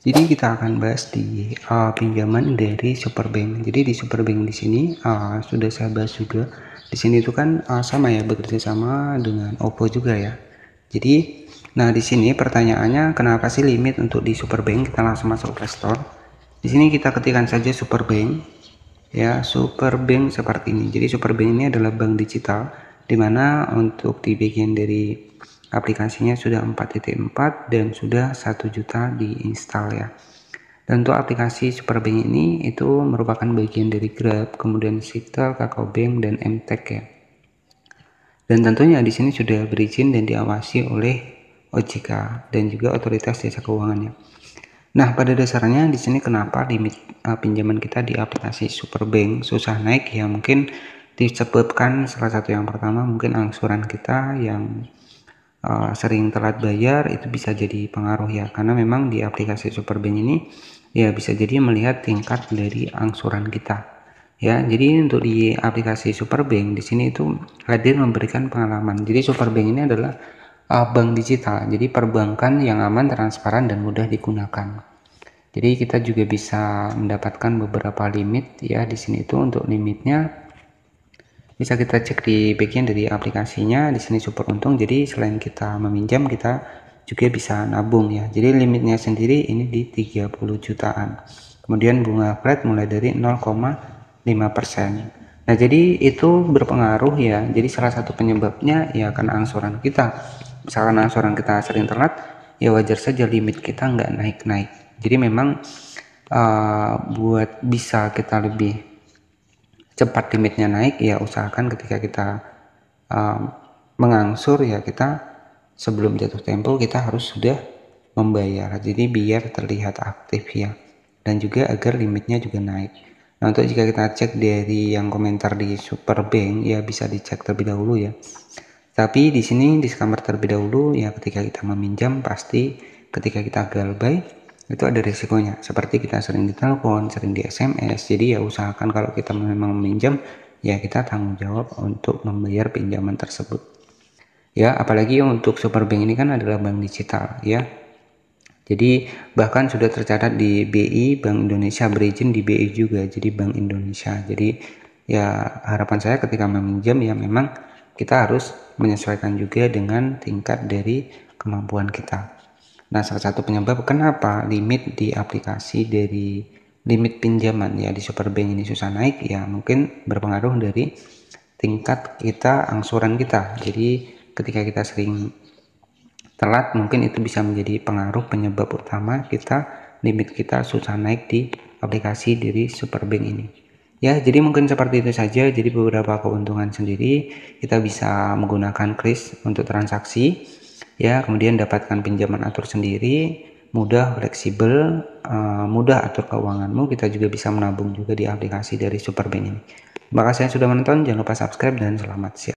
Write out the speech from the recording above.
Jadi kita akan bahas di pinjaman dari Superbank. Jadi di Superbank di sini sudah saya bahas juga. Di sini itu kan sama ya, bekerja sama dengan OVO juga ya. Jadi, nah di sini pertanyaannya kenapa sih limit untuk di Superbank? Kita langsung masuk ke Store. Di sini kita ketikkan saja Superbank, ya Superbank seperti ini. Jadi Superbank ini adalah bank digital, dimana untuk di bagian dari aplikasinya sudah 4.4 dan sudah 1 juta diinstal ya. Dan untuk aplikasi Superbank ini itu merupakan bagian dari Grab, kemudian Sitel, KaKoBank, dan Mtek ya. Dan tentunya di sini sudah berizin dan diawasi oleh OJK dan juga Otoritas Jasa Keuangan ya. Nah, pada dasarnya di sini kenapa limit pinjaman kita di aplikasi Superbank susah naik ya, mungkin disebabkan salah satu yang pertama mungkin angsuran kita yang sering telat bayar itu bisa jadi pengaruh ya, karena memang di aplikasi Superbank ini ya bisa jadi melihat tingkat dari angsuran kita ya. Jadi untuk di aplikasi Superbank di sini itu hadir memberikan pengalaman. Jadi Superbank ini adalah bank digital, jadi perbankan yang aman, transparan, dan mudah digunakan. Jadi kita juga bisa mendapatkan beberapa limit ya. Di sini itu untuk limitnya bisa kita cek di bagian dari aplikasinya. Di sini super untung. Jadi selain kita meminjam, kita juga bisa nabung ya. Jadi limitnya sendiri ini di 30 jutaan. Kemudian bunga flat mulai dari 0,5%. Nah, jadi itu berpengaruh ya. Jadi salah satu penyebabnya ya karena angsuran kita. Misalkan angsuran kita sering telat, ya wajar saja limit kita nggak naik-naik. Jadi memang buat bisa kita lebih cepat limitnya naik ya, usahakan ketika kita mengangsur ya, kita sebelum jatuh tempo kita harus sudah membayar, jadi biar terlihat aktif ya, dan juga agar limitnya juga naik. Nah, untuk jika kita cek dari yang komentar di Superbank ya, bisa dicek terlebih dahulu ya. Tapi di sini disclaimer terlebih dahulu ya, ketika kita meminjam pasti ketika kita galbay itu ada risikonya, seperti kita sering ditelepon, sering di SMS. Jadi ya usahakan kalau kita memang meminjam ya kita tanggung jawab untuk membayar pinjaman tersebut ya. Apalagi untuk Superbank ini kan adalah bank digital ya. Jadi bahkan sudah tercatat di BI, Bank Indonesia, berizin di BI juga, jadi Bank Indonesia. Jadi ya harapan saya ketika meminjam ya memang kita harus menyesuaikan juga dengan tingkat dari kemampuan kita. Nah, salah satu penyebab kenapa limit di aplikasi dari limit pinjaman ya di Superbank ini susah naik ya, mungkin berpengaruh dari tingkat kita angsuran kita. Jadi ketika kita sering telat, mungkin itu bisa menjadi pengaruh penyebab utama kita limit kita susah naik di aplikasi dari Superbank ini. Ya, jadi mungkin seperti itu saja. Jadi beberapa keuntungan sendiri, kita bisa menggunakan kris untuk transaksi ya, kemudian dapatkan pinjaman atur sendiri, mudah, fleksibel, mudah atur keuanganmu. Kita juga bisa menabung juga di aplikasi dari Superbank ini. Terima kasih yang sudah menonton, jangan lupa subscribe dan selamat siang.